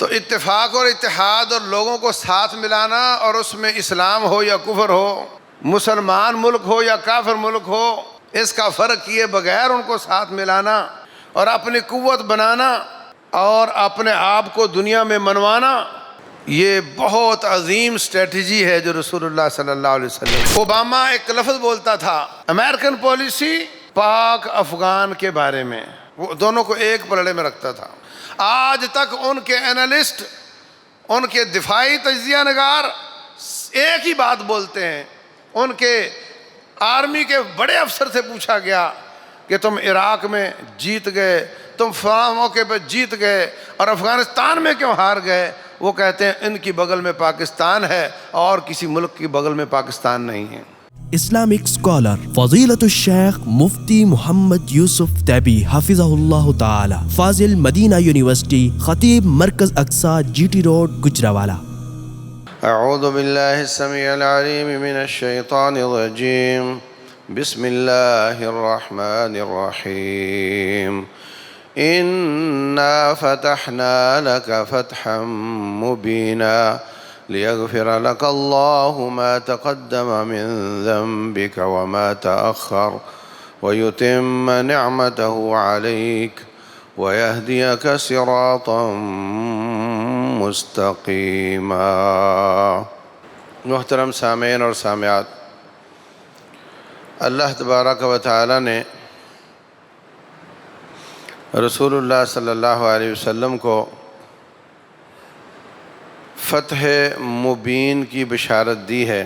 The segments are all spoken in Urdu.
تو اتفاق اور اتحاد اور لوگوں کو ساتھ ملانا، اور اس میں اسلام ہو یا کفر ہو، مسلمان ملک ہو یا کافر ملک ہو، اس کا فرق کیے بغیر ان کو ساتھ ملانا اور اپنی قوت بنانا اور اپنے آپ کو دنیا میں منوانا، یہ بہت عظیم اسٹریٹجی ہے جو رسول اللہ صلی اللہ علیہ وسلم۔ اوباما ایک لفظ بولتا تھا، امریکن پالیسی پاک افغان کے بارے میں، وہ دونوں کو ایک پلڑے میں رکھتا تھا۔ آج تک ان کے اینالسٹ، ان کے دفاعی تجزیہ نگار ایک ہی بات بولتے ہیں۔ ان کے آرمی کے بڑے افسر سے پوچھا گیا کہ تم عراق میں جیت گئے، تم فلاں موقع پہ جیت گئے اور افغانستان میں کیوں ہار گئے؟ وہ کہتے ہیں ان کی بغل میں پاکستان ہے اور کسی ملک کی بغل میں پاکستان نہیں ہے۔ اسلامک اسکالر فضیلت الشیخ مفتی محمد یوسف تیبی حفظہ اللہ تعالی، فاضل مدینہ یونیورسٹی، خطیب مرکز اقصی جی ٹی روڈ گجرانوالہ۔ اعوذ باللہ السمیع العلیم من الشیطان الرجیم، بسم اللہ الرحمن الرحیم۔ انا فتحنا لك فتحا مبینا لیغفر لك اللہ ما تقدم من ذنبك وما تأخر ويتم نعمته عليك ويهديك صراطا مستقیما۔ محترم سامعین اور سامعات، اللہ تبارک و تعالی نے رسول اللہ صلی اللہ علیہ وسلم کو فتح مبین کی بشارت دی ہے۔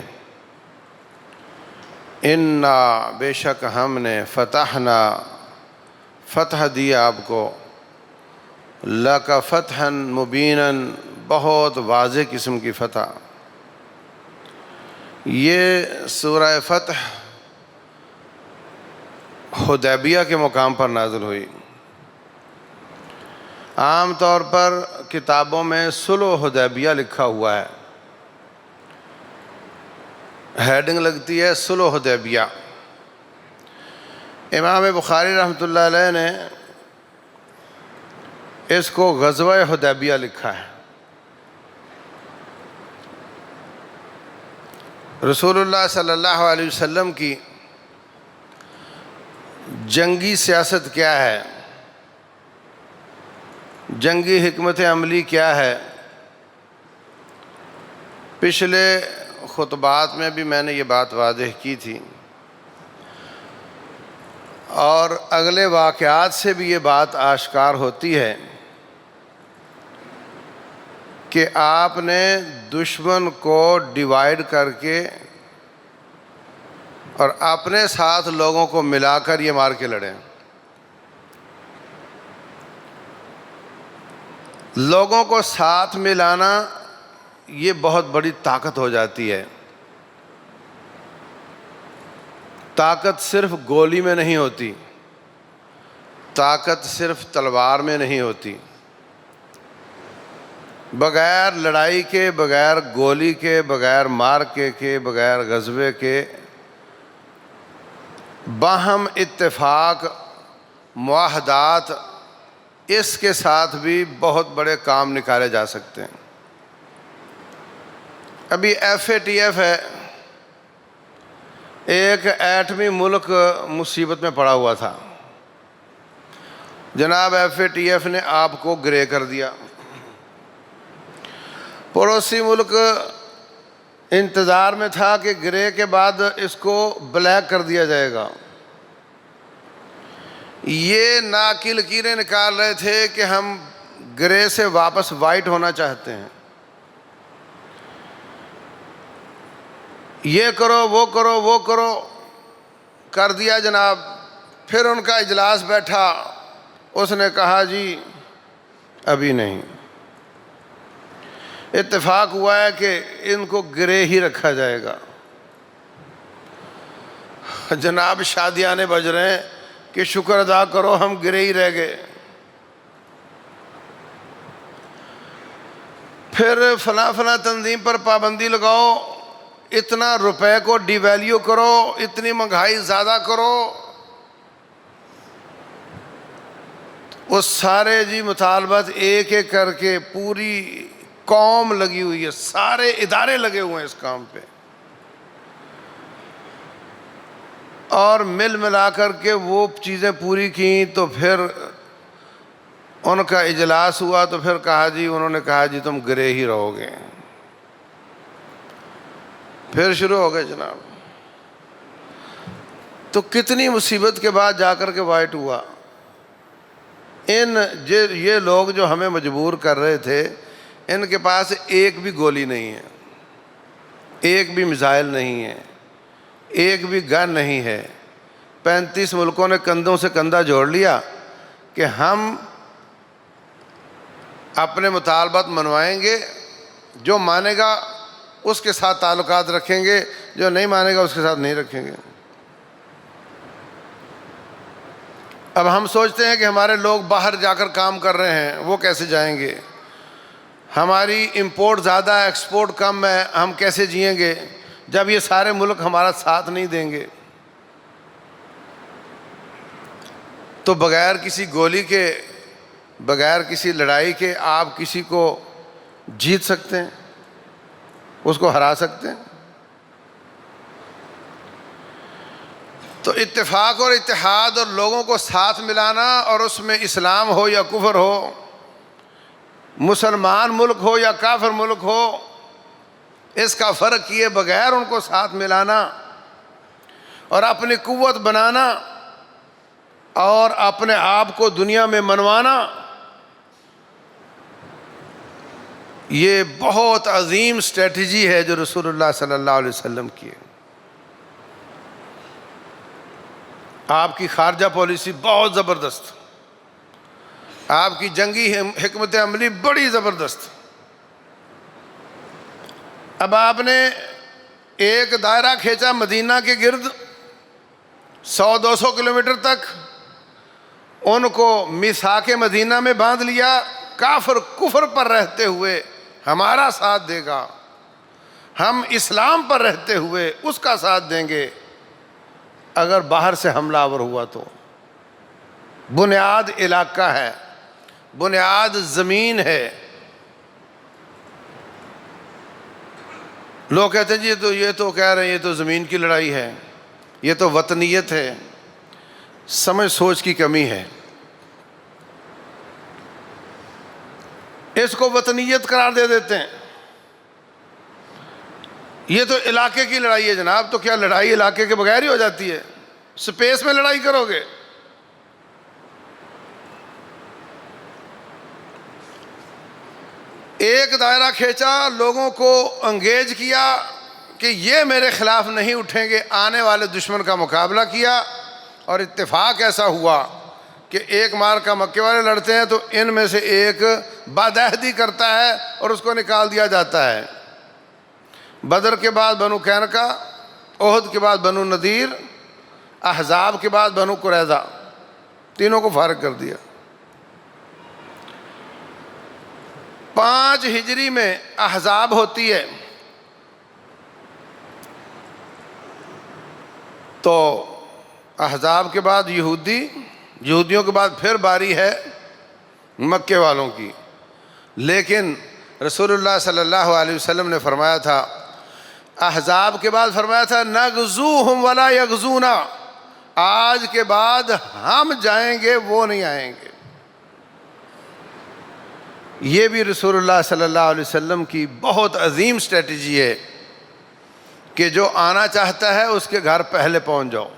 انا، بے شک ہم نے، فتحنا، فتح دیا آپ کو، لک فتحا مبینا، بہت واضح قسم کی فتح۔ یہ سورہ فتح حدیبیہ کے مقام پر نازل ہوئی۔ عام طور پر کتابوں میں صلح حدیبیہ لکھا ہوا ہے، ہیڈنگ لگتی ہے صلح حدیبیہ۔ امام بخاری رحمۃ اللہ علیہ نے اس کو غزوہ حدیبیہ لکھا ہے۔ رسول اللہ صلی اللہ علیہ وسلم کی جنگی سیاست کیا ہے، جنگی حکمت عملی کیا ہے، پچھلے خطبات میں بھی میں نے یہ بات واضح کی تھی، اور اگلے واقعات سے بھی یہ بات آشکار ہوتی ہے کہ آپ نے دشمن کو ڈیوائیڈ کر کے اور اپنے ساتھ لوگوں کو ملا کر یہ مار کے لڑیں۔ لوگوں کو ساتھ ملانا یہ بہت بڑی طاقت ہو جاتی ہے۔ طاقت صرف گولی میں نہیں ہوتی، طاقت صرف تلوار میں نہیں ہوتی۔ بغیر لڑائی کے، بغیر گولی کے، بغیر مارکے کے، بغیر غزوے کے، باہم اتفاق، معاہدات، اس کے ساتھ بھی بہت بڑے کام نکالے جا سکتے ہیں۔ ابھی FATF ہے، ایک ایٹمی ملک مصیبت میں پڑا ہوا تھا، جناب FATF نے آپ کو گرے کر دیا۔ پڑوسی ملک انتظار میں تھا کہ گرے کے بعد اس کو بلیک کر دیا جائے گا۔ یہ ناقل لکیریں نکال رہے تھے کہ ہم گرے سے واپس وائٹ ہونا چاہتے ہیں، یہ کرو، وہ کرو، وہ کرو، کر دیا جناب۔ پھر ان کا اجلاس بیٹھا، اس نے کہا جی ابھی نہیں، اتفاق ہوا ہے کہ ان کو گرے ہی رکھا جائے گا۔ جناب شادیانے بج رہے ہیں کہ شکر ادا کرو ہم گرے ہی رہ گئے۔ پھر فلاں فلاں تنظیم پر پابندی لگاؤ، اتنا روپے کو ڈی ویلیو کرو، اتنی مہنگائی زیادہ کرو۔ وہ سارے جی مطالبات ایک ایک کر کے پوری قوم لگی ہوئی ہے، سارے ادارے لگے ہوئے ہیں اس کام پہ، اور مل ملا کر کے وہ چیزیں پوری کیں تو پھر ان کا اجلاس ہوا تو پھر کہا جی، انہوں نے کہا جی تم گرے ہی رہو گے، پھر شروع ہو گئے جناب۔ تو کتنی مصیبت کے بعد جا کر کے وائٹ ہوا۔ یہ لوگ جو ہمیں مجبور کر رہے تھے، ان کے پاس ایک بھی گولی نہیں ہے، ایک بھی میزائل نہیں ہے، ایک بھی گن نہیں ہے۔ 35 ملکوں نے کندھوں سے کندھا جوڑ لیا کہ ہم اپنے مطالبات منوائیں گے، جو مانے گا اس کے ساتھ تعلقات رکھیں گے، جو نہیں مانے گا اس کے ساتھ نہیں رکھیں گے۔ اب ہم سوچتے ہیں کہ ہمارے لوگ باہر جا کر کام کر رہے ہیں، وہ کیسے جائیں گے؟ ہماری امپورٹ زیادہ ہے، ایکسپورٹ کم ہے، ہم کیسے جئیں گے جب یہ سارے ملک ہمارا ساتھ نہیں دیں گے؟ تو بغیر کسی گولی کے، بغیر کسی لڑائی کے آپ کسی کو جیت سکتے ہیں، اس کو ہرا سکتے ہیں؟ تو اتفاق اور اتحاد اور لوگوں کو ساتھ ملانا، اور اس میں اسلام ہو یا کفر ہو، مسلمان ملک ہو یا کافر ملک ہو، اس کا فرق کیے بغیر ان کو ساتھ ملانا اور اپنی قوت بنانا اور اپنے آپ کو دنیا میں منوانا، یہ بہت عظیم اسٹریٹجی ہے جو رسول اللہ صلی اللہ علیہ وسلم کی ہے۔ آپ کی خارجہ پالیسی بہت زبردست، آپ کی جنگی حکمت عملی بڑی زبردست۔ اب آپ نے ایک دائرہ کھینچا مدینہ کے گرد 100-200 کلومیٹر تک، ان کو میثاق مدینہ میں باندھ لیا، کافر کفر پر رہتے ہوئے ہمارا ساتھ دے گا، ہم اسلام پر رہتے ہوئے اس کا ساتھ دیں گے، اگر باہر سے حملہ آور ہوا تو۔ بنیاد علاقہ ہے، بنیاد زمین ہے۔ لوگ کہتے ہیں جی یہ تو کہہ رہے ہیں یہ تو زمین کی لڑائی ہے، یہ تو وطنیت ہے۔ سمجھ سوچ کی کمی ہے۔ اس کو وطنیت قرار دے دیتے ہیں، یہ تو علاقے کی لڑائی ہے جناب۔ تو کیا لڑائی علاقے کے بغیر ہی ہو جاتی ہے؟ سپیس میں لڑائی کرو گے؟ ایک دائرہ کھینچا، لوگوں کو انگیج کیا کہ یہ میرے خلاف نہیں اٹھیں گے، آنے والے دشمن کا مقابلہ کیا، اور اتفاق ایسا ہوا کہ ایک مار کا مکے والے لڑتے ہیں تو ان میں سے ایک بدعہدی کرتا ہے اور اس کو نکال دیا جاتا ہے۔ بدر کے بعد بنو قینقاع، احد کے بعد بنو نذیر، احزاب کے بعد بنو قریظہ، تینوں کو فارغ کر دیا۔ 5 ہجری میں احزاب ہوتی ہے، تو احزاب کے بعد یہودیوں کے بعد پھر باری ہے مکے والوں کی۔ لیکن رسول اللہ صلی اللہ علیہ وسلم نے فرمایا تھا، احزاب کے بعد فرمایا تھا نغزوہم ولا یغزونا، آج کے بعد ہم جائیں گے وہ نہیں آئیں گے۔ یہ بھی رسول اللہ صلی اللہ علیہ وسلم کی بہت عظیم اسٹریٹجی ہے کہ جو آنا چاہتا ہے اس کے گھر پہلے پہنچ جاؤ۔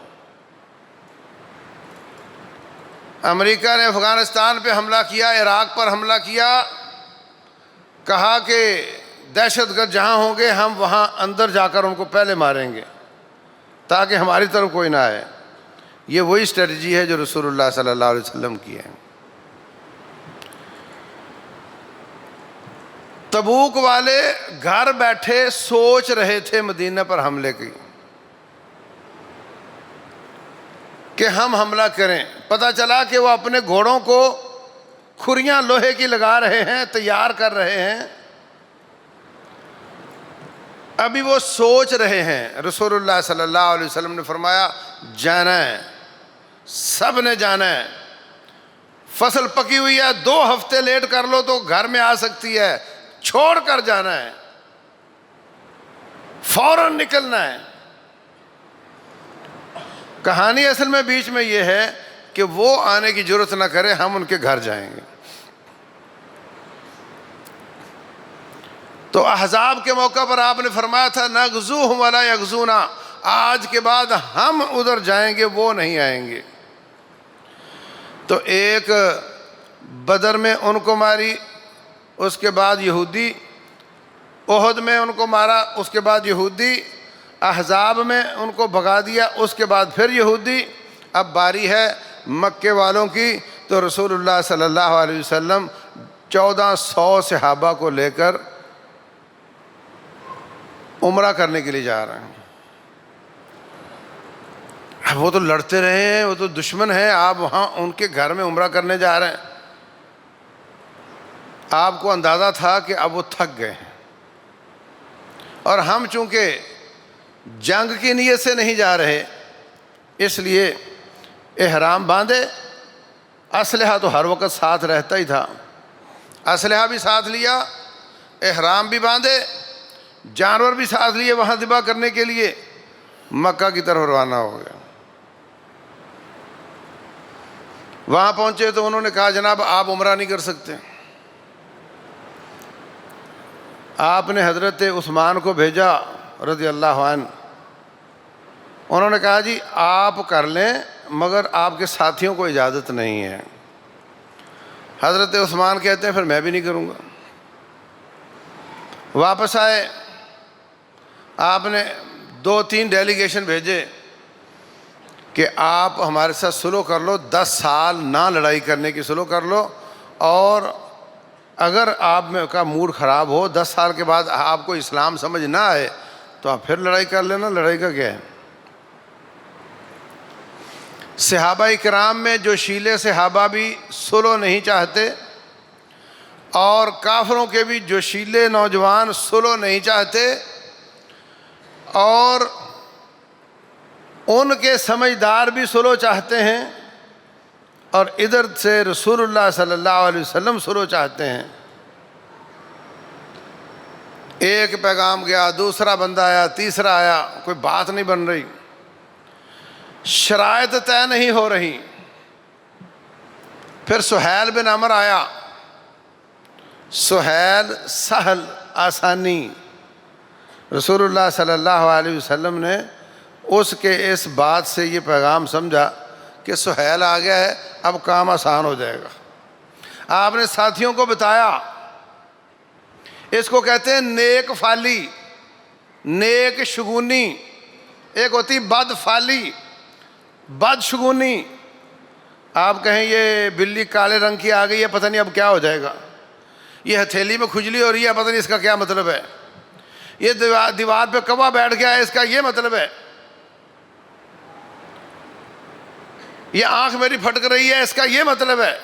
امریکہ نے افغانستان پہ حملہ کیا، عراق پر حملہ کیا، کہا کہ دہشت گرد جہاں ہوں گے ہم وہاں اندر جا کر ان کو پہلے ماریں گے تاکہ ہماری طرف کوئی نہ آئے۔ یہ وہی اسٹریٹجی ہے جو رسول اللہ صلی اللہ علیہ وسلم کی ہے۔ تبوک والے گھر بیٹھے سوچ رہے تھے مدینہ پر حملے کی کہ ہم حملہ کریں، پتہ چلا کہ وہ اپنے گھوڑوں کو کھریاں لوہے کی لگا رہے ہیں، تیار کر رہے ہیں، ابھی وہ سوچ رہے ہیں۔ رسول اللہ صلی اللہ علیہ وسلم نے فرمایا جانا ہے، سب نے جانا ہے۔ فصل پکی ہوئی ہے 2 ہفتے لیٹ کر لو تو گھر میں آ سکتی ہے، چھوڑ کر جانا ہے، فوراً نکلنا ہے۔ کہانی اصل میں بیچ میں یہ ہے کہ وہ آنے کی ضرورت نہ کرے، ہم ان کے گھر جائیں گے۔ تو احزاب کے موقع پر آپ نے فرمایا تھا نغزوہم ولا یغزونا، آج کے بعد ہم ادھر جائیں گے، وہ نہیں آئیں گے۔ تو ایک بدر میں ان کو ماری، اس کے بعد یہودی، احد میں ان کو مارا، اس کے بعد یہودی، احزاب میں ان کو بھگا دیا، اس کے بعد پھر یہودی۔ اب باری ہے مکے والوں کی، تو رسول اللہ صلی اللہ علیہ وسلم 1400 صحابہ کو لے کر عمرہ کرنے کے لیے جا رہے ہیں۔ وہ تو لڑتے رہے ہیں، وہ تو دشمن ہیں، آپ وہاں ان کے گھر میں عمرہ کرنے جا رہے ہیں۔ آپ کو اندازہ تھا کہ اب وہ تھک گئے ہیں، اور ہم چونکہ جنگ کی نیت سے نہیں جا رہے، اس لیے احرام باندھے، اسلحہ تو ہر وقت ساتھ رہتا ہی تھا، اسلحہ بھی ساتھ لیا، احرام بھی باندھے، جانور بھی ساتھ لیے وہاں ذبح کرنے کے لیے، مکہ کی طرف روانہ ہو گئے۔ وہاں پہنچے تو انہوں نے کہا جناب آپ عمرہ نہیں کر سکتے۔ آپ نے حضرت عثمان کو بھیجا رضی اللہ عنہ، انہوں نے کہا جی آپ کر لیں مگر آپ کے ساتھیوں کو اجازت نہیں ہے۔ حضرت عثمان کہتے ہیں پھر میں بھی نہیں کروں گا۔ واپس آئے، آپ نے 2-3 ڈیلیگیشن بھیجے کہ آپ ہمارے ساتھ سلو کر لو، 10 سال نہ لڑائی کرنے کی سلو کر لو، اور اگر آپ میں کا موڈ خراب ہو، 10 سال کے بعد آپ کو اسلام سمجھ نہ آئے تو آپ پھر لڑائی کر لینا، لڑائی کا کیا ہے۔ صحابہ کرام میں جو شیلے صحابہ بھی سلو نہیں چاہتے، اور کافروں کے بھی جو شیلے نوجوان سلو نہیں چاہتے، اور ان کے سمجھدار بھی سلو چاہتے ہیں، اور ادھر سے رسول اللہ صلی اللہ علیہ وسلم سلو چاہتے ہیں۔ ایک پیغام گیا، دوسرا بندہ آیا، تیسرا آیا، کوئی بات نہیں بن رہی، شرائط طے نہیں ہو رہی۔ پھر سہیل بن عمر آیا، سہیل سہل آسانی، رسول اللہ صلی اللہ علیہ وسلم نے اس کے اس بات سے یہ پیغام سمجھا کہ سہیل آ گیا ہے، اب کام آسان ہو جائے گا۔ آپ نے ساتھیوں کو بتایا، اس کو کہتے ہیں نیک فالی، نیک شگونی، ایک ہوتی بد فالی، بد شگونی۔ آپ کہیں یہ بلی کالے رنگ کی آ گئی ہے، پتہ نہیں اب کیا ہو جائے گا، یہ ہتھیلی میں کھجلی ہو رہی ہے، پتہ نہیں اس کا کیا مطلب ہے، یہ دیوار پہ کوا بیٹھ گیا ہے، اس کا یہ مطلب ہے، یہ آنکھ میری پھٹک رہی ہے، اس کا یہ مطلب ہے،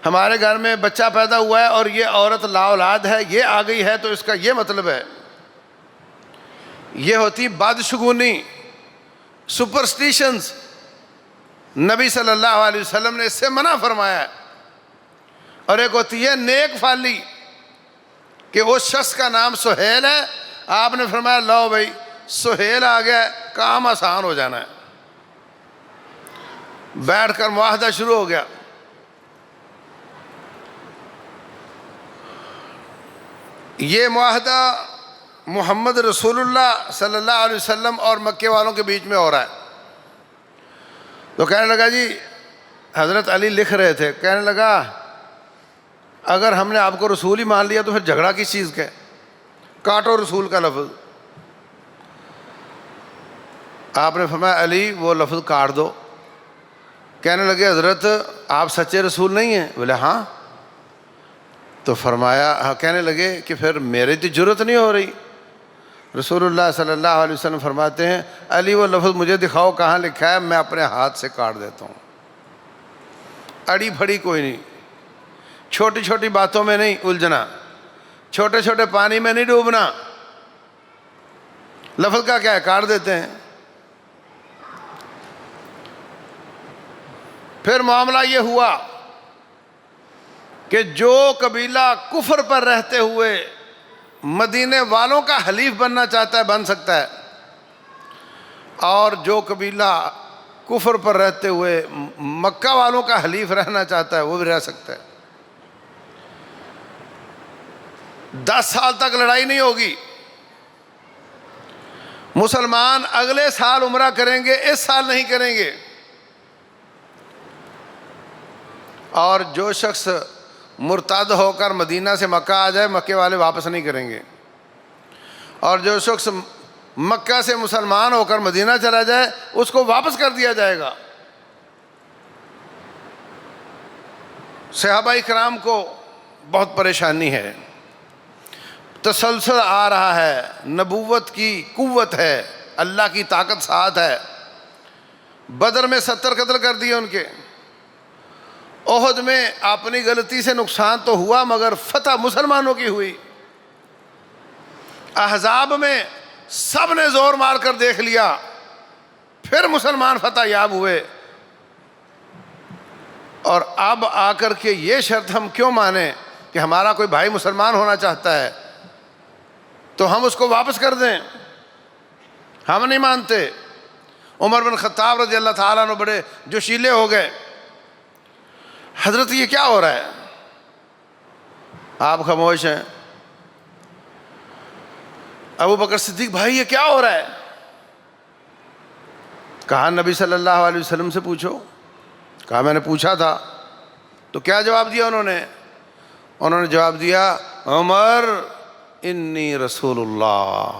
ہمارے گھر میں بچہ پیدا ہوا ہے اور یہ عورت لا اولاد ہے، یہ آ گئی ہے تو اس کا یہ مطلب ہے۔ یہ ہوتی بدشگونی، سپرسٹیشنز۔ نبی صلی اللہ علیہ وسلم نے اس سے منع فرمایا ہے۔ اور ایک ہوتی ہے نیک فالی، کہ اس شخص کا نام سہیل ہے، آپ نے فرمایا لو بھائی سہیل آ گیا، کام آسان ہو جانا ہے۔ بیٹھ کر معاہدہ شروع ہو گیا۔ یہ معاہدہ محمد رسول اللہ صلی اللہ علیہ وسلم اور مکے والوں کے بیچ میں ہو رہا ہے۔ تو کہنے لگا جی، حضرت علی لکھ رہے تھے، کہنے لگا اگر ہم نے آپ کو رسول ہی مان لیا تو پھر جھگڑا کس چیز کا ہے، کاٹو رسول کا لفظ۔ آپ نے فرمایا علی وہ لفظ کاٹ دو۔ کہنے لگے حضرت آپ سچے رسول نہیں ہیں؟ بولے ہاں۔ تو فرمایا، کہنے لگے کہ پھر میرے تو ضرورت نہیں ہو رہی۔ رسول اللہ صلی اللہ علیہ وسلم فرماتے ہیں علی وہ لفظ مجھے دکھاؤ کہاں لکھا ہے، میں اپنے ہاتھ سے کاٹ دیتا ہوں۔ اڑی پھڑی کوئی نہیں، چھوٹی چھوٹی باتوں میں نہیں الجھنا، چھوٹے چھوٹے پانی میں نہیں ڈوبنا، لفظ کا کیا ہے، کاٹ دیتے ہیں۔ پھر معاملہ یہ ہوا کہ جو قبیلہ کفر پر رہتے ہوئے مدینے والوں کا حلیف بننا چاہتا ہے بن سکتا ہے، اور جو قبیلہ کفر پر رہتے ہوئے مکہ والوں کا حلیف رہنا چاہتا ہے وہ بھی رہ سکتا ہے۔ 10 سال تک لڑائی نہیں ہوگی، مسلمان اگلے سال عمرہ کریں گے، اس سال نہیں کریں گے، اور جو شخص مرتد ہو کر مدینہ سے مکہ آ جائے مکے والے واپس نہیں کریں گے، اور جو شخص مکہ سے مسلمان ہو کر مدینہ چلا جائے اس کو واپس کر دیا جائے گا۔ صحابہ کرام کو بہت پریشانی ہے، تسلسل آ رہا ہے، نبوت کی قوت ہے، اللہ کی طاقت ساتھ ہے۔ بدر میں 70 قتل کر دیے ان کے، احد میں اپنی غلطی سے نقصان تو ہوا مگر فتح مسلمانوں کی ہوئی، احزاب میں سب نے زور مار کر دیکھ لیا، پھر مسلمان فتح یاب ہوئے، اور اب آ کر کے یہ شرط ہم کیوں مانیں کہ ہمارا کوئی بھائی مسلمان ہونا چاہتا ہے تو ہم اس کو واپس کر دیں؟ ہم نہیں مانتے۔ عمر بن خطاب رضی اللہ تعالیٰ عنہ بڑے جوشیلے ہو گئے، حضرت یہ کیا ہو رہا ہے؟ آپ خاموش ہیں۔ ابو بکر صدیق بھائی یہ کیا ہو رہا ہے؟ کہا نبی صلی اللہ علیہ وسلم سے پوچھو۔ کہا میں نے پوچھا تھا۔ تو کیا جواب دیا انہوں نے جواب دیا، عمر انی رسول اللہ۔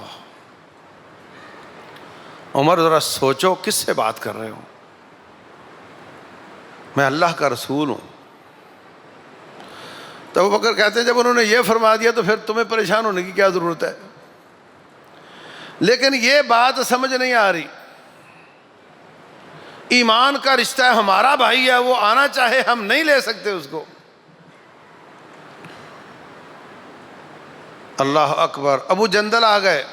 عمر ذرا سوچو کس سے بات کر رہے ہو، میں اللہ کا رسول ہوں۔ تو ابو بکر کہتے ہیں جب انہوں نے یہ فرما دیا تو پھر تمہیں پریشان ہونے کی کیا ضرورت ہے؟ لیکن یہ بات سمجھ نہیں آ رہی، ایمان کا رشتہ ہے، ہمارا بھائی ہے، وہ آنا چاہے ہم نہیں لے سکتے اس کو۔ اللہ اکبر۔ ابو جندل آ گئے،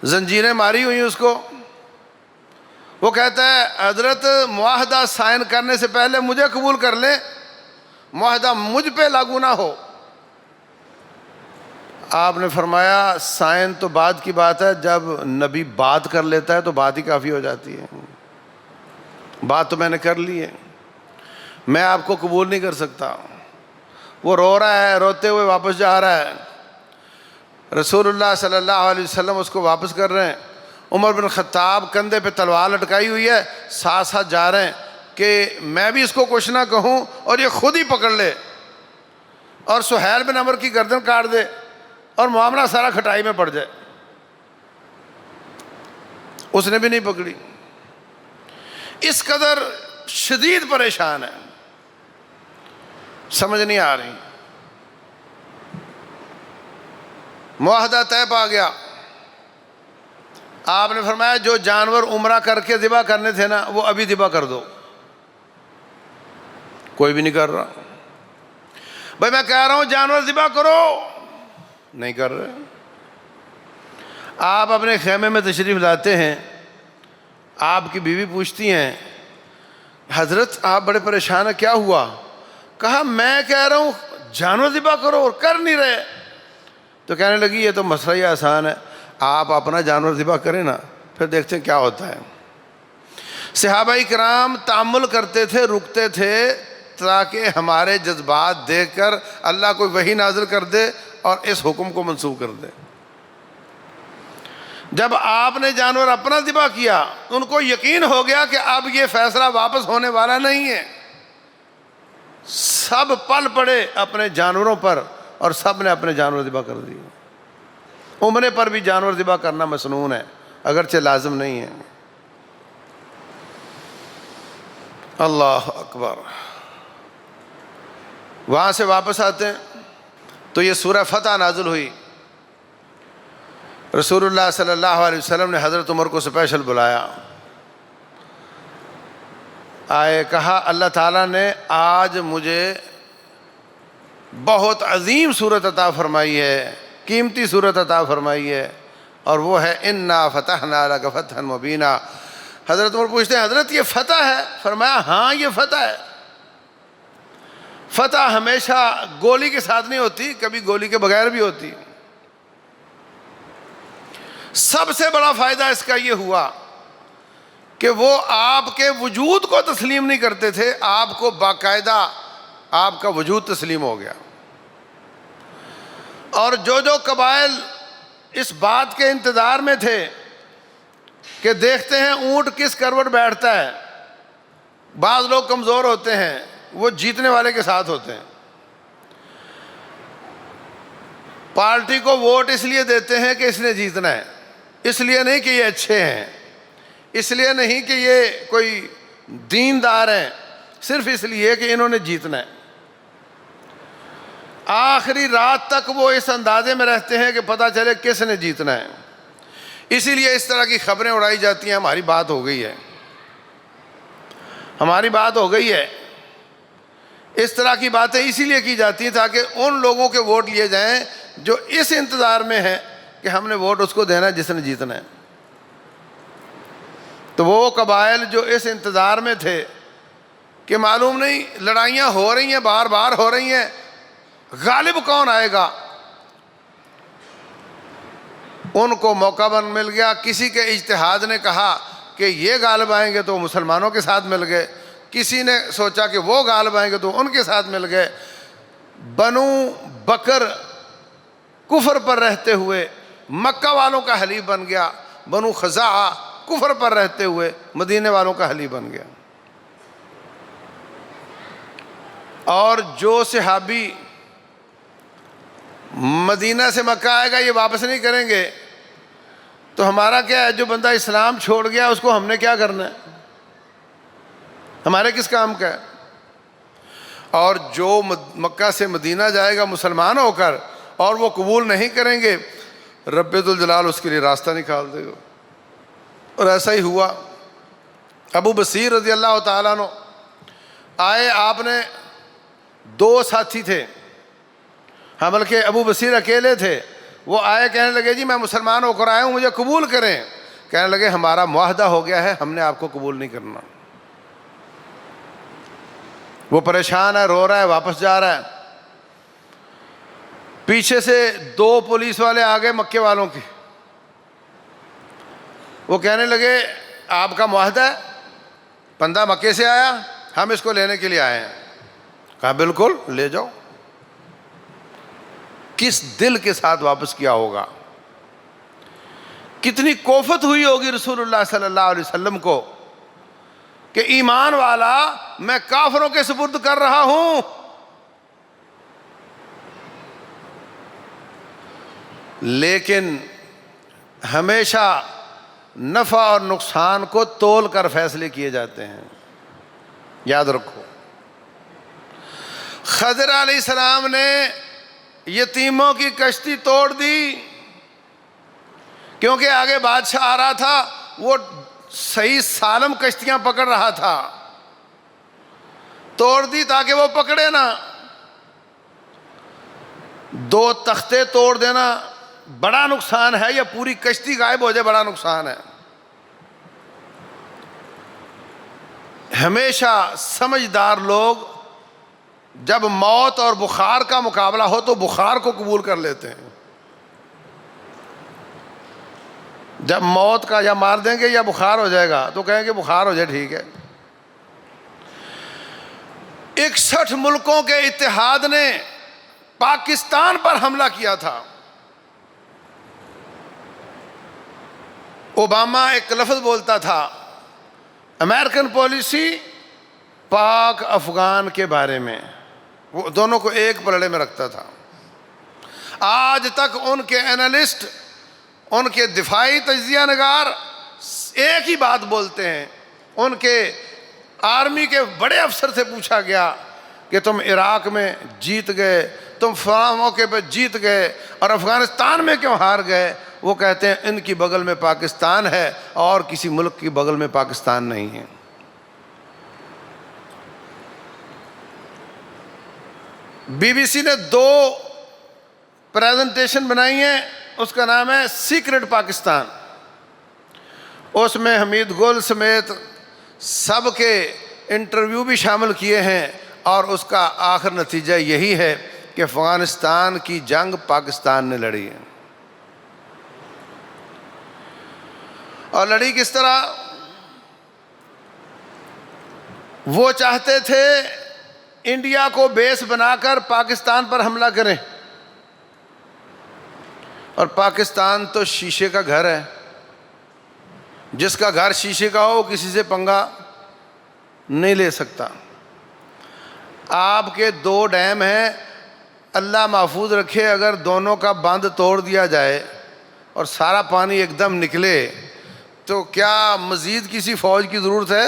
زنجیریں ماری ہوئی اس کو۔ وہ کہتا ہے حضرت معاہدہ سائن کرنے سے پہلے مجھے قبول کر لیں، معاہدہ مجھ پہ لاگو نہ ہو۔ آپ نے فرمایا سائن تو بعد کی بات ہے، جب نبی بات کر لیتا ہے تو بات ہی کافی ہو جاتی ہے۔ بات تو میں نے کر لی ہے، میں آپ کو قبول نہیں کر سکتا۔ وہ رو رہا ہے، روتے ہوئے واپس جا رہا ہے، رسول اللہ صلی اللہ علیہ وسلم اس کو واپس کر رہے ہیں۔ عمر بن خطاب کندھے پہ تلوار لٹکائی ہوئی ہے، ساتھ ساتھ جا رہے ہیں کہ میں بھی اس کو کچھ نہ کہوں اور یہ خود ہی پکڑ لے اور سہیل بن عمر کی گردن کاٹ دے اور معاملہ سارا کھٹائی میں پڑ جائے۔ اس نے بھی نہیں پکڑی، اس قدر شدید پریشان ہے، سمجھ نہیں آ رہی۔ معاہدہ طے پا گیا۔ آپ نے فرمایا جو جانور عمرہ کر کے ذبح کرنے تھے نا وہ ابھی ذبح کر دو۔ کوئی بھی نہیں کر رہا۔ بھائی میں کہہ رہا ہوں جانور ذبح کرو، نہیں کر رہے۔ آپ اپنے خیمے میں تشریف لاتے ہیں، آپ کی بیوی پوچھتی ہیں حضرت آپ بڑے پریشان ہیں، کیا ہوا؟ کہا میں کہہ رہا ہوں جانور ذبح کرو اور کر نہیں رہے۔ تو کہنے لگی یہ تو مسئلہ ہی آسان ہے، آپ اپنا جانور ذبح کریں نا، پھر دیکھتے ہیں کیا ہوتا ہے۔ صحابہ کرام تأمل کرتے تھے، رکتے تھے تاکہ ہمارے جذبات دیکھ کر اللہ کوئی وحی نازل کر دے اور اس حکم کو منسوخ کر دے۔ جب آپ نے جانور اپنا ذبح کیا ان کو یقین ہو گیا کہ اب یہ فیصلہ واپس ہونے والا نہیں ہے۔ سب پل پڑے اپنے جانوروں پر اور سب نے اپنے جانور ذبح کر دیے۔ عمرے پر بھی جانور ذبح کرنا مسنون ہے، اگرچہ لازم نہیں ہے۔ اللہ اکبر۔ وہاں سے واپس آتے ہیں تو یہ سورہ فتح نازل ہوئی۔ رسول اللہ صلی اللہ علیہ وسلم نے حضرت عمر کو اسپیشل بلایا، آئے، کہا اللہ تعالیٰ نے آج مجھے بہت عظیم صورت عطا فرمائی ہے، قیمتی صورت عطا فرمائی ہے، اور وہ ہے انا فتحنا لک فتحا مبینا۔ حضرت عمر پوچھتے ہیں حضرت یہ فتح ہے؟ فرمایا ہاں یہ فتح ہے۔ فتح ہمیشہ گولی کے ساتھ نہیں ہوتی، کبھی گولی کے بغیر بھی ہوتی۔ سب سے بڑا فائدہ اس کا یہ ہوا کہ وہ آپ کے وجود کو تسلیم نہیں کرتے تھے، آپ کو باقاعدہ آپ کا وجود تسلیم ہو گیا۔ اور جو قبائل اس بات کے انتظار میں تھے کہ دیکھتے ہیں اونٹ کس کروٹ بیٹھتا ہے، بعض لوگ کمزور ہوتے ہیں، وہ جیتنے والے کے ساتھ ہوتے ہیں۔ پارٹی کو ووٹ اس لیے دیتے ہیں کہ اس نے جیتنا ہے، اس لیے نہیں کہ یہ اچھے ہیں، اس لیے نہیں کہ یہ کوئی دیندار ہیں، صرف اس لیے کہ انہوں نے جیتنا ہے۔ آخری رات تک وہ اس اندازے میں رہتے ہیں کہ پتہ چلے کس نے جیتنا ہے۔ اسی لیے اس طرح کی خبریں اڑائی جاتی ہیں ہماری بات ہو گئی ہے، ہماری بات ہو گئی ہے۔ اس طرح کی باتیں اسی لیے کی جاتی ہیں تاکہ ان لوگوں کے ووٹ لیے جائیں جو اس انتظار میں ہیں کہ ہم نے ووٹ اس کو دینا ہے جس نے جیتنا ہے۔ تو وہ قبائل جو اس انتظار میں تھے کہ معلوم نہیں لڑائیاں ہو رہی ہیں، بار بار ہو رہی ہیں، غالب کون آئے گا، ان کو موقع مل گیا۔ کسی کے اجتہاد نے کہا کہ یہ غالب آئیں گے تو مسلمانوں کے ساتھ مل گئے، کسی نے سوچا کہ وہ غالب آئیں گے تو ان کے ساتھ مل گئے۔ بنو بکر کفر پر رہتے ہوئے مکہ والوں کا حلیف بن گیا، بنو خزاعہ کفر پر رہتے ہوئے مدینے والوں کا حلیف بن گیا۔ اور جو صحابی مدینہ سے مکہ آئے گا یہ واپس نہیں کریں گے، تو ہمارا کیا ہے؟ جو بندہ اسلام چھوڑ گیا اس کو ہم نے کیا کرنا ہے؟ ہمارے کس کام کا ہے؟ اور جو مکہ سے مدینہ جائے گا مسلمان ہو کر اور وہ قبول نہیں کریں گے، رب ذوالجلال اس کے لیے راستہ نکال دے گا۔ اور ایسا ہی ہوا۔ ابو بصیر رضی اللہ تعالیٰ عنہ آئے، آپ نے 2 ساتھی تھے، ہاں بلکہ ابو بصیر اکیلے تھے۔ وہ آئے، کہنے لگے جی میں مسلمان ہو کر آیا ہوں، مجھے قبول کریں۔ کہنے لگے ہمارا معاہدہ ہو گیا ہے، ہم نے آپ کو قبول نہیں کرنا۔ وہ پریشان ہے، رو رہا ہے، واپس جا رہا ہے۔ پیچھے سے 2 پولیس والے آ گئے مکے والوں کی، وہ کہنے لگے آپ کا معاہدہ ہے، بندہ مکے سے آیا، ہم اس کو لینے کے لیے آئے ہیں۔ کہا بالکل لے جاؤ۔ کس دل کے ساتھ واپس کیا ہوگا، کتنی کوفت ہوئی ہوگی رسول اللہ صلی اللہ علیہ وسلم کو کہ ایمان والا میں کافروں کے سپرد کر رہا ہوں۔ لیکن ہمیشہ نفع اور نقصان کو تول کر فیصلے کیے جاتے ہیں، یاد رکھو۔ خضر علیہ السلام نے یتیموں کی کشتی توڑ دی کیونکہ آگے بادشاہ آ رہا تھا، وہ صحیح سالم کشتیاں پکڑ رہا تھا، توڑ دی تاکہ وہ پکڑے نا۔ 2 تختے توڑ دینا بڑا نقصان ہے یا پوری کشتی غائب ہو جائے بڑا نقصان ہے۔ ہمیشہ سمجھدار لوگ جب موت اور بخار کا مقابلہ ہو تو بخار کو قبول کر لیتے ہیں۔ جب موت کا یا مار دیں گے یا بخار ہو جائے گا تو کہیں گے بخار ہو جائے ٹھیک ہے۔ 61 ملکوں کے اتحاد نے پاکستان پر حملہ کیا تھا۔ اوباما ایک لفظ بولتا تھا، امریکن پالیسی پاک افغان کے بارے میں، وہ دونوں کو ایک پلڑے میں رکھتا تھا۔ آج تک ان کے اینالسٹ، ان کے دفاعی تجزیہ نگار ایک ہی بات بولتے ہیں۔ ان کے آرمی کے بڑے افسر سے پوچھا گیا کہ تم عراق میں جیت گئے، تم فلاں موقع پہ جیت گئے اور افغانستان میں کیوں ہار گئے؟ وہ کہتے ہیں ان کی بغل میں پاکستان ہے اور کسی ملک کی بغل میں پاکستان نہیں ہے۔ بی بی سی نے 2 پریزنٹیشن بنائی ہیں، اس کا نام ہے سیکرٹ پاکستان۔ اس میں حمید گل سمیت سب کے انٹرویو بھی شامل کیے ہیں، اور اس کا آخر نتیجہ یہی ہے کہ افغانستان کی جنگ پاکستان نے لڑی ہے۔ اور لڑی کس طرح؟ وہ چاہتے تھے انڈیا کو بیس بنا کر پاکستان پر حملہ کریں، اور پاکستان تو شیشے کا گھر ہے، جس کا گھر شیشے کا ہو وہ کسی سے پنگا نہیں لے سکتا۔ آپ کے 2 ڈیم ہیں، اللہ محفوظ رکھے اگر دونوں کا بند توڑ دیا جائے اور سارا پانی ایک دم نکلے تو کیا مزید کسی فوج کی ضرورت ہے؟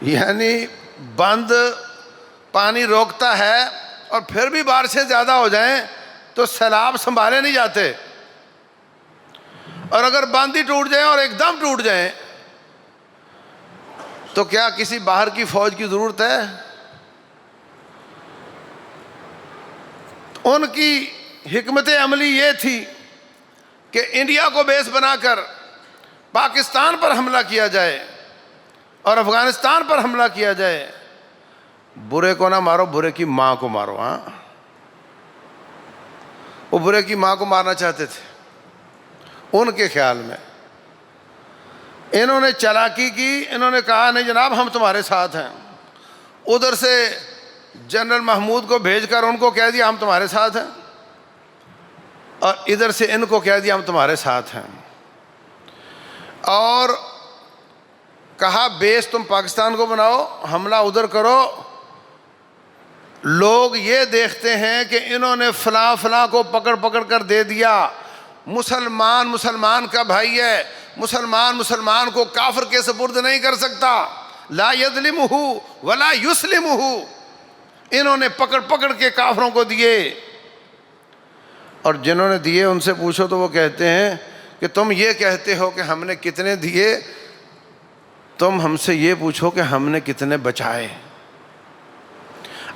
یعنی بند پانی روکتا ہے، اور پھر بھی بارشیں زیادہ ہو جائیں تو سیلاب سنبھالے نہیں جاتے، اور اگر بند ہی ٹوٹ جائیں اور ایک دم ٹوٹ جائیں تو کیا کسی باہر کی فوج کی ضرورت ہے؟ ان کی حکمت عملی یہ تھی کہ انڈیا کو بیس بنا کر پاکستان پر حملہ کیا جائے اور افغانستان پر حملہ کیا جائے۔ برے کو نہ مارو، برے کی ماں کو مارو۔ ہاں، وہ برے کی ماں کو مارنا چاہتے تھے ان کے خیال میں۔ انہوں نے چالاکی کی، انہوں نے کہا نہیں جناب ہم تمہارے ساتھ ہیں، ادھر سے جنرل محمود کو بھیج کر ان کو کہہ دیا ہم تمہارے ساتھ ہیں، اور ادھر سے ان کو کہہ دیا ہم تمہارے ساتھ ہیں، اور کہا بیس تم پاکستان کو بناؤ، حملہ ادھر کرو۔ لوگ یہ دیکھتے ہیں کہ انہوں نے فلاں فلاں کو پکڑ پکڑ کر دے دیا، مسلمان مسلمان کا بھائی ہے، مسلمان کو کافر کے سپرد نہیں کر سکتا، لا یظلمہ ولا یسلمہ۔ انہوں نے پکڑ پکڑ کے کافروں کو دیے، اور جنہوں نے دیے ان سے پوچھو تو وہ کہتے ہیں کہ تم یہ کہتے ہو کہ ہم نے کتنے دیے، تم ہم سے یہ پوچھو کہ ہم نے کتنے بچائے۔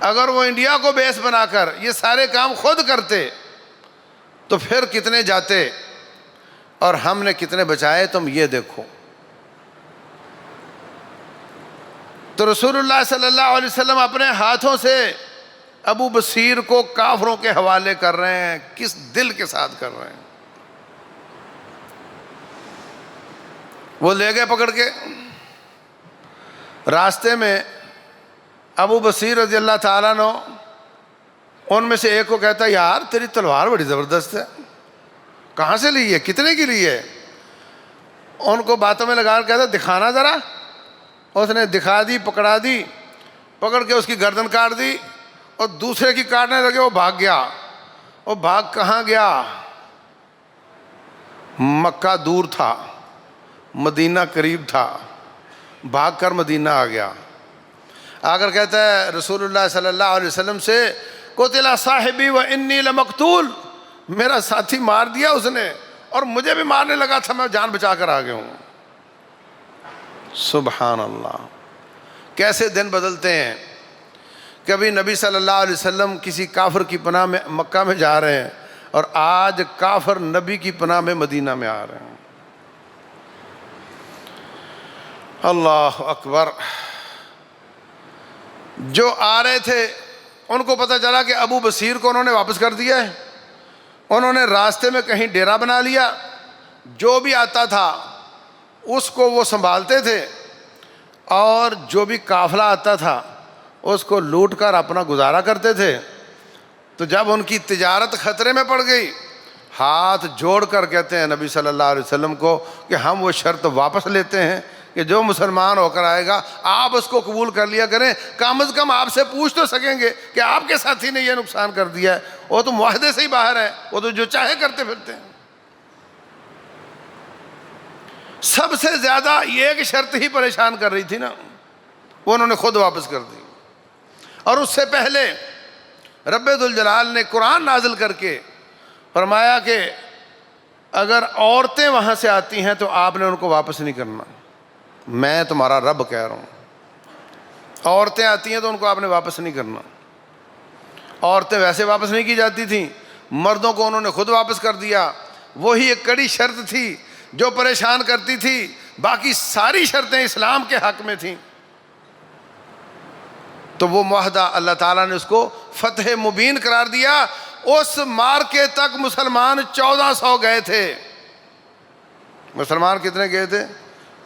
اگر وہ انڈیا کو بیس بنا کر یہ سارے کام خود کرتے تو پھر کتنے جاتے، اور ہم نے کتنے بچائے تم یہ دیکھو۔ تو رسول اللہ صلی اللہ علیہ وسلم اپنے ہاتھوں سے ابو بصیر کو کافروں کے حوالے کر رہے ہیں۔ کس دل کے ساتھ کر رہے ہیں؟ وہ لے گئے پکڑ کے، راستے میں ابو بصیر رضی اللہ تعالیٰ عنہ ان میں سے ایک کو کہتا ہے یار تیری تلوار بڑی زبردست ہے، کہاں سے لی ہے، کتنے کی لی ہے؟ ان کو باتوں میں لگا کر کہتا دکھانا ذرا۔ اس نے دکھا دی، پکڑا دی، پکڑ کے اس کی گردن کاٹ دی، اور دوسرے کی کاٹنے لگے، وہ بھاگ گیا۔ وہ بھاگ کہاں گیا؟ مکہ دور تھا، مدینہ قریب تھا، بھاگ کر مدینہ آ گیا۔ آ کر کہتا ہے رسول اللہ صلی اللہ علیہ وسلم سے قتل صاحبی و انی لمقتول، میرا ساتھی مار دیا اس نے اور مجھے بھی مارنے لگا تھا، میں جان بچا کر آ گیا ہوں۔ سبحان اللہ، کیسے دن بدلتے ہیں۔ کبھی نبی صلی اللہ علیہ وسلم کسی کافر کی پناہ میں مکہ میں جا رہے ہیں، اور آج کافر نبی کی پناہ میں مدینہ میں آ رہے ہیں۔ اللہ اکبر۔ جو آ رہے تھے ان کو پتہ چلا کہ ابو بصیر کو انہوں نے واپس کر دیا ہے، انہوں نے راستے میں کہیں ڈیرا بنا لیا، جو بھی آتا تھا اس کو وہ سنبھالتے تھے، اور جو بھی قافلہ آتا تھا اس کو لوٹ کر اپنا گزارا کرتے تھے۔ تو جب ان کی تجارت خطرے میں پڑ گئی، ہاتھ جوڑ کر کہتے ہیں نبی صلی اللہ علیہ وسلم کو کہ ہم وہ شرط واپس لیتے ہیں کہ جو مسلمان ہو کر آئے گا آپ اس کو قبول کر لیا کریں، کم از کم آپ سے پوچھ تو سکیں گے کہ آپ کے ساتھی نے یہ نقصان کر دیا ہے، وہ تو معاہدے سے ہی باہر ہے، وہ تو جو چاہے کرتے پھرتے ہیں۔ سب سے زیادہ یہ ایک شرط ہی پریشان کر رہی تھی نا، وہ انہوں نے خود واپس کر دی۔ اور اس سے پہلے رب ذوالجلال نے قرآن نازل کر کے فرمایا کہ اگر عورتیں وہاں سے آتی ہیں تو آپ نے ان کو واپس نہیں کرنا، میں تمہارا رب کہہ رہا ہوں۔ عورتیں آتی ہیں تو ان کو آپ نے واپس نہیں کرنا۔ عورتیں ویسے واپس نہیں کی جاتی تھیں، مردوں کو انہوں نے خود واپس کر دیا۔ وہی ایک کڑی شرط تھی جو پریشان کرتی تھی، باقی ساری شرطیں اسلام کے حق میں تھیں۔ تو وہ معاہدہ اللہ تعالیٰ نے اس کو فتح مبین قرار دیا۔ اس مارکے تک مسلمان 1400 گئے تھے۔ مسلمان کتنے گئے تھے؟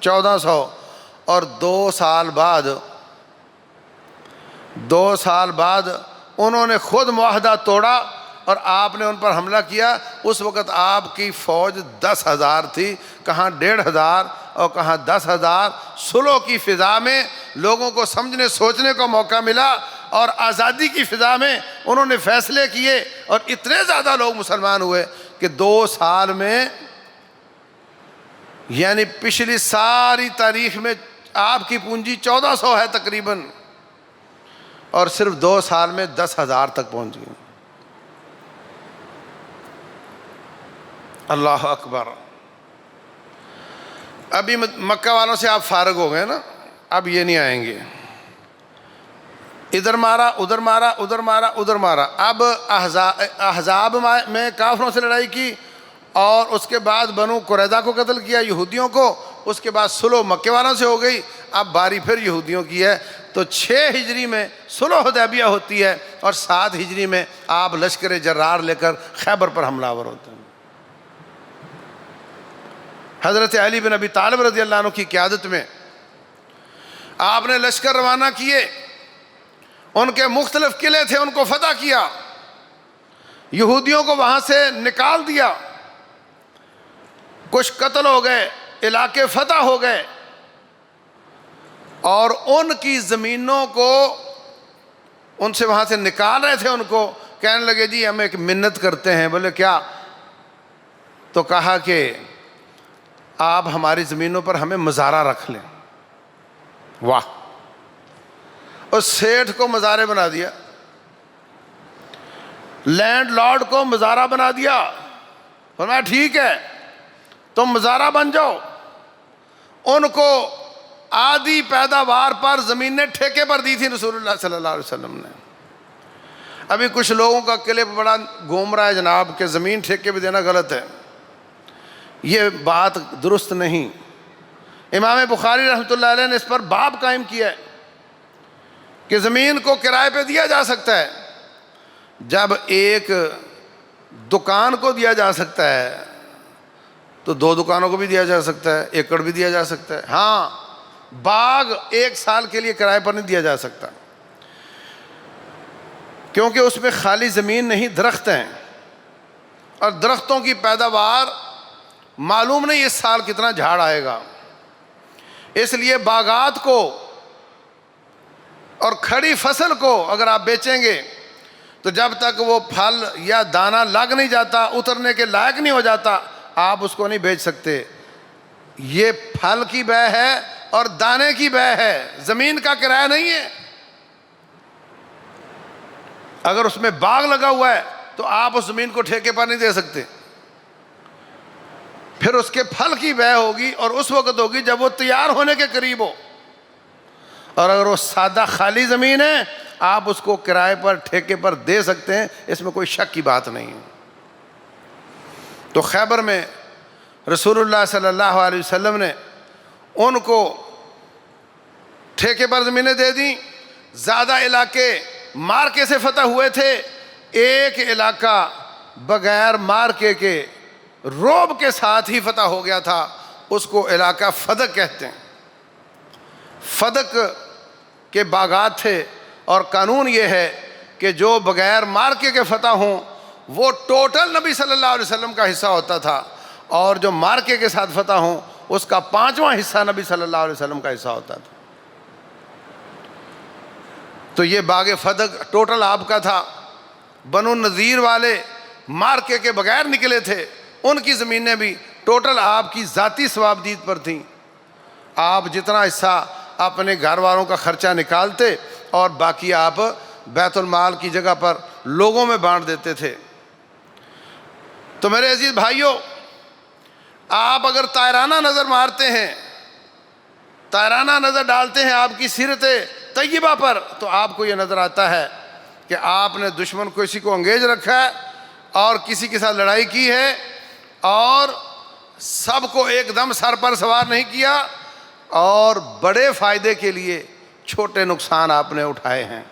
1400۔ اور 2 سال بعد انہوں نے خود معاہدہ توڑا اور آپ نے ان پر حملہ کیا۔ اس وقت آپ کی فوج 10,000 تھی، کہاں 1,500 اور کہاں 10,000۔ صلح کی فضا میں لوگوں کو سمجھنے سوچنے کا موقع ملا، اور آزادی کی فضا میں انہوں نے فیصلے کیے، اور اتنے زیادہ لوگ مسلمان ہوئے کہ 2 سال میں، یعنی پچھلی ساری تاریخ میں آپ کی پونجی 1400 ہے تقریباً، اور صرف 2 سال میں 10,000 تک پہنچ گئی۔ اللہ اکبر۔ ابھی مکہ والوں سے آپ فارغ ہو گئے نا، اب یہ نہیں آئیں گے۔ ادھر مارا ادھر مارا ادھر مارا ادھر مارا۔ اب احزاب میں کافروں سے لڑائی کی، اور اس کے بعد بنو قریظہ کو قتل کیا، یہودیوں کو۔ اس کے بعد صلح مکے والوں سے ہو گئی، اب باری پھر یہودیوں کی ہے۔ تو 6 ہجری میں صلح حدیبیہ ہوتی ہے، اور 7 ہجری میں آپ لشکر جرار لے کر خیبر پر حملہ آور ہوتے ہیں۔ حضرت علی بن ابی طالب رضی اللہ عنہ کی قیادت میں آپ نے لشکر روانہ کیے، ان کے مختلف قلعے تھے ان کو فتح کیا، یہودیوں کو وہاں سے نکال دیا، کچھ قتل ہو گئے، علاقے فتح ہو گئے، اور ان کی زمینوں کو ان سے وہاں سے نکال رہے تھے، ان کو کہنے لگے جی ہم ایک منت کرتے ہیں۔ بولے کیا؟ تو کہا کہ آپ ہماری زمینوں پر ہمیں مزارع رکھ لیں۔ واہ! اس سیٹھ کو مزارع بنا دیا، لینڈ لارڈ کو مزارع بنا دیا۔ فرمایا ٹھیک ہے تم مزارع بن جاؤ۔ ان کو آدھی پیداوار پر زمینیں ٹھیکے پر دی تھی رسول اللہ صلی اللہ علیہ وسلم نے۔ ابھی کچھ لوگوں کا کلپ بڑا گھوم رہا ہے جناب کہ زمین ٹھیکے پہ دینا غلط ہے، یہ بات درست نہیں۔ امام بخاری رحمۃ اللہ علیہ نے اس پر باب قائم کیا ہے کہ زمین کو کرائے پہ دیا جا سکتا ہے۔ جب ایک دکان کو دیا جا سکتا ہے تو 2 دکانوں کو بھی دیا جا سکتا ہے، ایکڑ بھی دیا جا سکتا ہے۔ ہاں، باغ 1 سال کے لیے کرائے پر نہیں دیا جا سکتا، کیونکہ اس میں خالی زمین نہیں، درخت ہیں، اور درختوں کی پیداوار معلوم نہیں اس سال کتنا جھاڑ آئے گا۔ اس لیے باغات کو اور کھڑی فصل کو اگر آپ بیچیں گے تو جب تک وہ پھل یا دانہ لگ نہیں جاتا، اترنے کے لائق نہیں ہو جاتا، آپ اس کو نہیں بیچ سکتے۔ یہ پھل کی بے ہے اور دانے کی بے ہے، زمین کا کرایہ نہیں ہے۔ اگر اس میں باغ لگا ہوا ہے تو آپ اس زمین کو ٹھیکے پر نہیں دے سکتے، پھر اس کے پھل کی بے ہوگی، اور اس وقت ہوگی جب وہ تیار ہونے کے قریب ہو۔ اور اگر وہ سادہ خالی زمین ہے، آپ اس کو کرائے پر ٹھیکے پر دے سکتے ہیں، اس میں کوئی شک کی بات نہیں ہے۔ تو خیبر میں رسول اللہ صلی اللہ علیہ وسلم نے ان کو ٹھیکے پر زمینیں دے دیں۔ زیادہ علاقے مارکے سے فتح ہوئے تھے، ایک علاقہ بغیر مارکے کے روب کے ساتھ ہی فتح ہو گیا تھا، اس کو علاقہ فدق کہتے ہیں۔ فدق کے باغات تھے، اور قانون یہ ہے کہ جو بغیر مارکے کے فتح ہوں وہ ٹوٹل نبی صلی اللہ علیہ وسلم کا حصہ ہوتا تھا، اور جو مارکے کے ساتھ فتح ہوں اس کا 5واں حصہ نبی صلی اللہ علیہ وسلم کا حصہ ہوتا تھا۔ تو یہ باغ فدق ٹوٹل آپ کا تھا۔ بنو نذیر والے مارکے کے بغیر نکلے تھے، ان کی زمینیں بھی ٹوٹل آپ کی ذاتی ثوابدید پر تھیں۔ آپ جتنا حصہ اپنے گھر والوں کا خرچہ نکالتے اور باقی آپ بیت المال کی جگہ پر لوگوں میں بانٹ دیتے تھے۔ تو میرے عزیز بھائیوں، آپ اگر طائرانہ نظر مارتے ہیں، طائرانہ نظر ڈالتے ہیں آپ کی سیرت طیبہ پر، تو آپ کو یہ نظر آتا ہے کہ آپ نے دشمن کو کسی کو انگیز رکھا ہے اور کسی کے ساتھ لڑائی کی ہے، اور سب کو ایک دم سر پر سوار نہیں کیا، اور بڑے فائدے کے لیے چھوٹے نقصان آپ نے اٹھائے ہیں،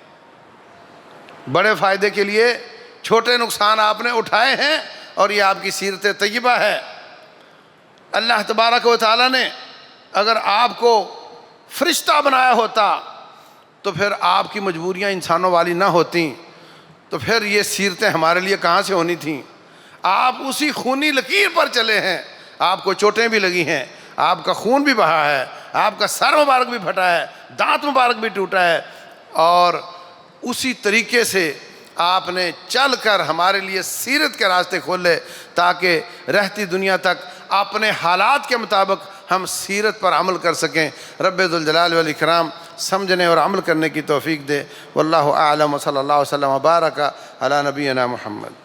بڑے فائدے کے لیے چھوٹے نقصان آپ نے اٹھائے ہیں، اور یہ آپ کی سیرت طیبہ ہے۔ اللہ تبارک و تعالیٰ نے اگر آپ کو فرشتہ بنایا ہوتا تو پھر آپ کی مجبوریاں انسانوں والی نہ ہوتیں، تو پھر یہ سیرتیں ہمارے لیے کہاں سے ہونی تھیں؟ آپ اسی خونی لکیر پر چلے ہیں، آپ کو چوٹیں بھی لگی ہیں، آپ کا خون بھی بہا ہے، آپ کا سر مبارک بھی پھٹا ہے، دانت مبارک بھی ٹوٹا ہے، اور اسی طریقے سے آپ نے چل کر ہمارے لیے سیرت کے راستے کھولے تاکہ رہتی دنیا تک اپنے حالات کے مطابق ہم سیرت پر عمل کر سکیں۔ رب ذوالجلال والاکرام سمجھنے اور عمل کرنے کی توفیق دے۔ واللہ اعلم، صلی اللہ علیہ وسلم وبارک علی نبینا محمد۔